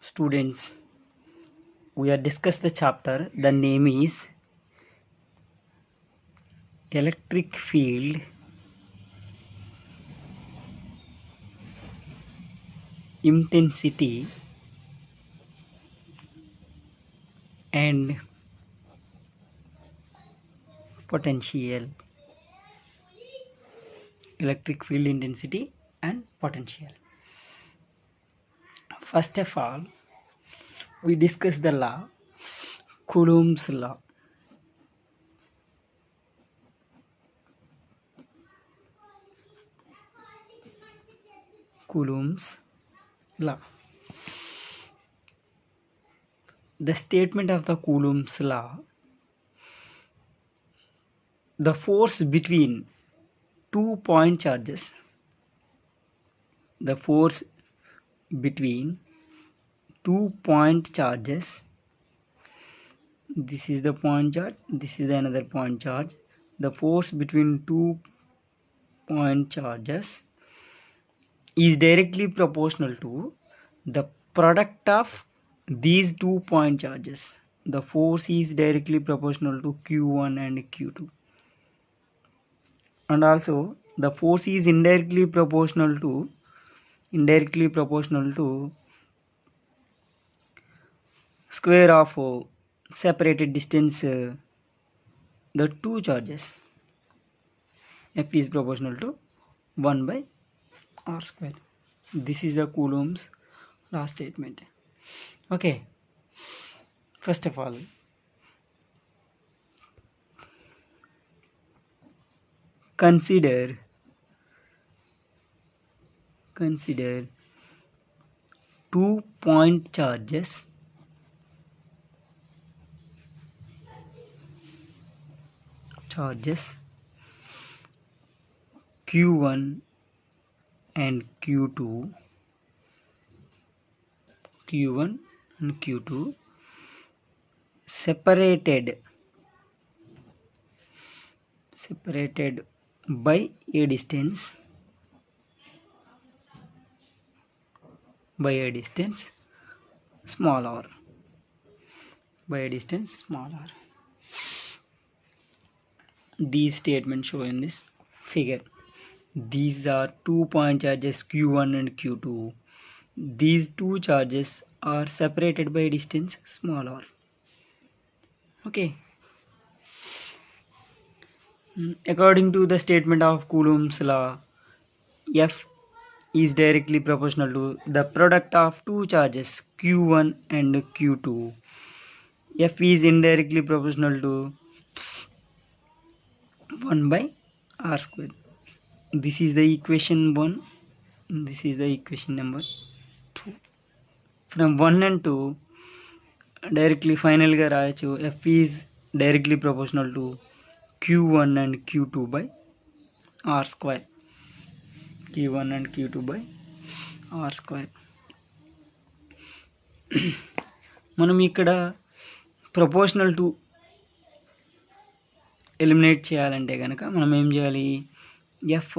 Students, we are discuss the chapter. The name is electric field intensity and potential. Electric field intensity and potential. First of all, we discuss the law, Coulomb's law. Coulomb's law. The statement of the Coulomb's law: the force between 2-point charges, the force between 2-point charges, this is the point charge, this is another point charge, the force between 2-point charges is directly proportional to the product of these 2-point charges. The force is directly proportional to Q1 and Q2, and also the force is indirectly proportional to square of separated distance, the two charges. F is proportional to 1 by r square. This is the Coulomb's law statement. Okay, first of all, consider 2-point charges Q1 and Q2 separated by a distance small r. These statements show in this figure. These are 2-point charges Q1 and Q2. These two charges are separated by a distance small r. Okay. According to the statement of Coulomb's law, F is directly proportional to the product of two charges Q1 and Q2. F is indirectly proportional to 1 by r square. This is the equation 1. This is the equation number 2. From 1 and 2, directly final ga rayachu. F is directly proportional to Q1 and Q2 by r square. Q1 and Q2 by r square. మనం ఇక్కడ proportional to eliminate చేయాలంటే కనుక మనం ఏం చేయాలి? F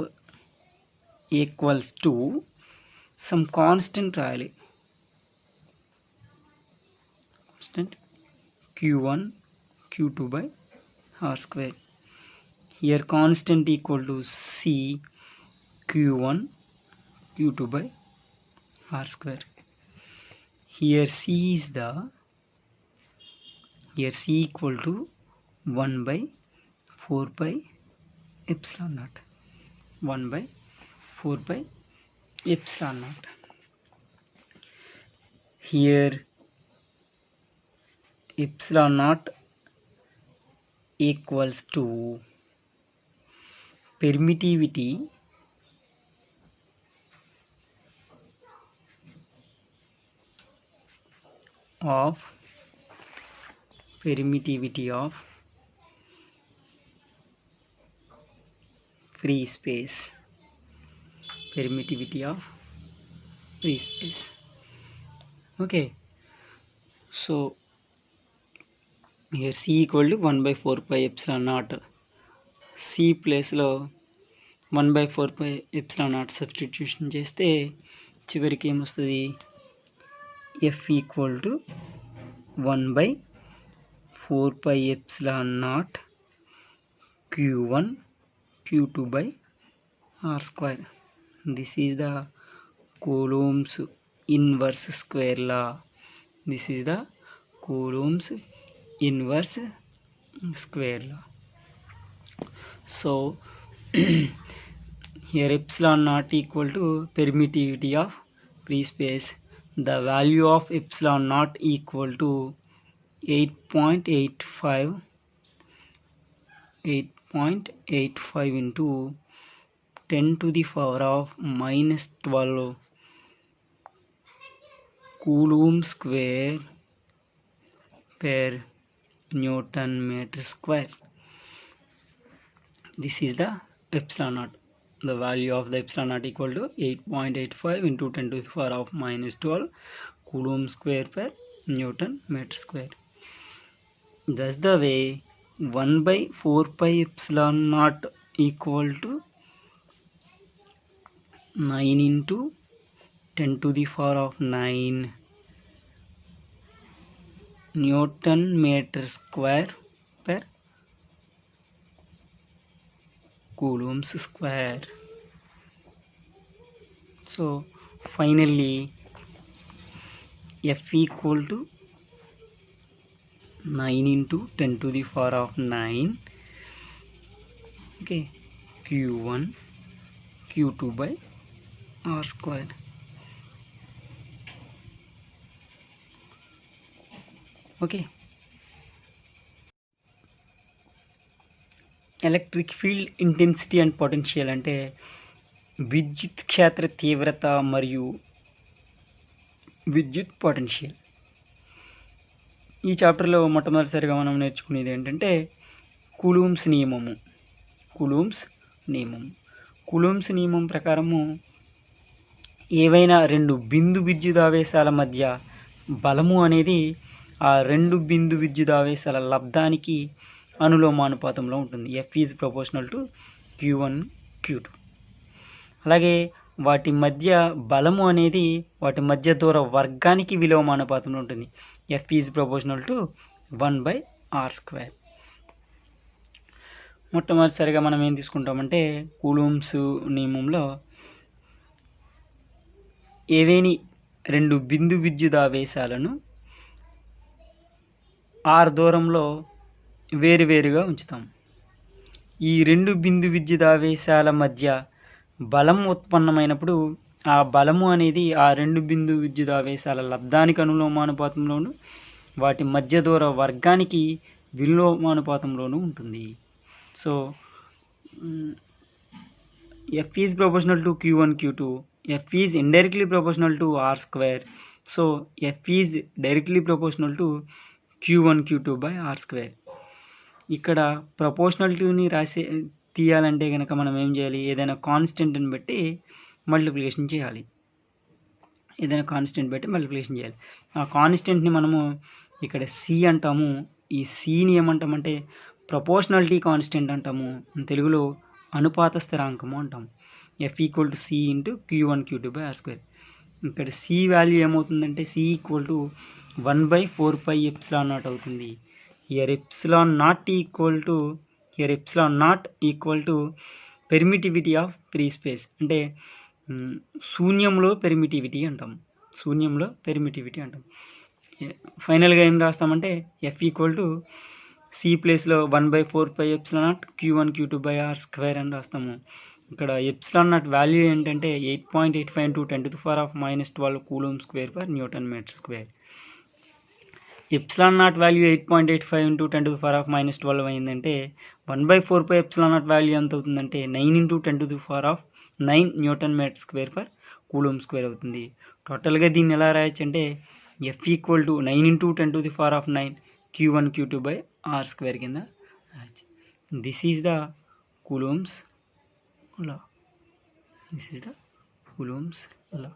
equals to some constant రాయాలి. Constant Q1 Q2 by r square. Here constant equal to C Q1 Q2 by r square. Here C equal to 1 by 4 pi epsilon naught. 1 by 4 pi epsilon naught. Here epsilon naught equals to permittivity of free space. Okay, so here C equal to 1 by 4 pi epsilon naught. C place లో 1 by 4 pi epsilon naught substitution చేస్తే చివరికి ఏమొస్తుంది? F equal to 1 by 4 pi epsilon naught Q1 Q2 by R square. This is the Coulomb's inverse square law. This is the Coulomb's inverse square law. So here epsilon naught equal to permittivity of free space. The value of epsilon naught equal to 8.85 into 10 to the power of minus 12 Coulomb square per Newton meter square. This is the epsilon naught. The value of the epsilon naught equal to 8.85 into 10 to the power of minus 12 Coulomb square per Newton meter square. Thus the way 1 by 4 pi epsilon naught equal to 9 into 10 to the power of 9 Newton meter square per Coulomb's square. So finally F equal to 9 into 10 to the power of 9, okay, Q1 Q2 by R square. Okay, electric field intensity and potential అంటే విద్యుత్ క్షేత్ర తీవ్రత మరియు విద్యుత్ potential. ఈ చాప్టర్లో మొట్టమొదటిసారిగా మనం నేర్చుకునేది ఏంటంటే కూలూమ్స్ నియమము. కూలూమ్స్ నియమం ప్రకారము ఏవైనా రెండు బిందు విద్యుదావేశాల మధ్య బలము అనేది ఆ రెండు బిందు విద్యుదావేశాల లబ్ధానికి అనులోమానుపాతంలో ఉంటుంది. F is proportional to Q1 Q2. అలాగే వాటి మధ్య బలము అనేది వాటి మధ్య దూర వర్గానికి విలోమానుపాతంలో ఉంటుంది. F is proportional to 1 by R square. మొట్టమొదటిసారిగా మనం ఏం తీసుకుంటామంటే కూలూమ్స్ నియమంలో ఏవేని రెండు బిందు విద్యుదావేశాలను R దూరంలో వేరువేరుగా ఉంచుతాం. ఈ రెండు బిందు విద్యుదావేశాల మధ్య బలం ఉత్పన్నమైనప్పుడు ఆ బలము అనేది ఆ రెండు బిందు విద్యుదావేశాల లబ్ధానికి అనులోమానుపాతంలోను వాటి మధ్య దూర వర్గానికి విలోమానుపాతంలోనూ ఉంటుంది. So F is proportional to Q1 Q2. F is indirectly proportional to R square. So F is directly proportional to Q1 Q2 by R square. ఇక్కడ ప్రపోర్షనాలిటీని తీయాలంటే కనుక మనం ఏం చేయాలి, ఏదైనా కాన్స్టెంట్ని బట్టి మల్టిప్లికేషన్ చేయాలి. ఆ కాన్స్టెంట్ని మనము ఇక్కడ C అంటాము. ఈ Cని ఏమంటామంటే ప్రపోర్షనాలిటీ కాన్స్టెంట్ అంటాము. తెలుగులో అనుపాత స్థిరాంకము అంటాము. F equal to C into Q1 Q2 by R square. ఇక్కడ C వాల్యూ ఏమవుతుందంటే C equal to 1 by 4 pi epsilon naught అవుతుంది. Here epsilon naught equal to permittivity of free space. అంటే శూన్యంలో పెర్మిటివిటీ అంటాం. ఫైనల్గా ఏం రాస్తామంటే F ఈక్వల్ టు C ప్లేస్లో 1 by 4 pi epsilon naught Q1 Q2 by R square అని రాస్తాము. ఇక్కడ ఎప్సిలాన్ నాట్ వాల్యూ ఏంటంటే 8.85 into 10 to the power of minus 12 Coulomb square per Newton meter square. Epsilon naught value 8.85 into 10 to the power of minus 12 అయిందంటే 1 by 4 pi epsilon naught value ఎంత అవుతుందంటే 9 into 10 to the power of 9 Newton meter square per Coulomb square అవుతుంది. టోటల్గా దీన్ని ఎలా రాయొచ్చు అంటే F equal to 9 into 10 to the power of 9 Q1 Q2 by R square కింద రాయొచ్చు. This is the Coulomb's law.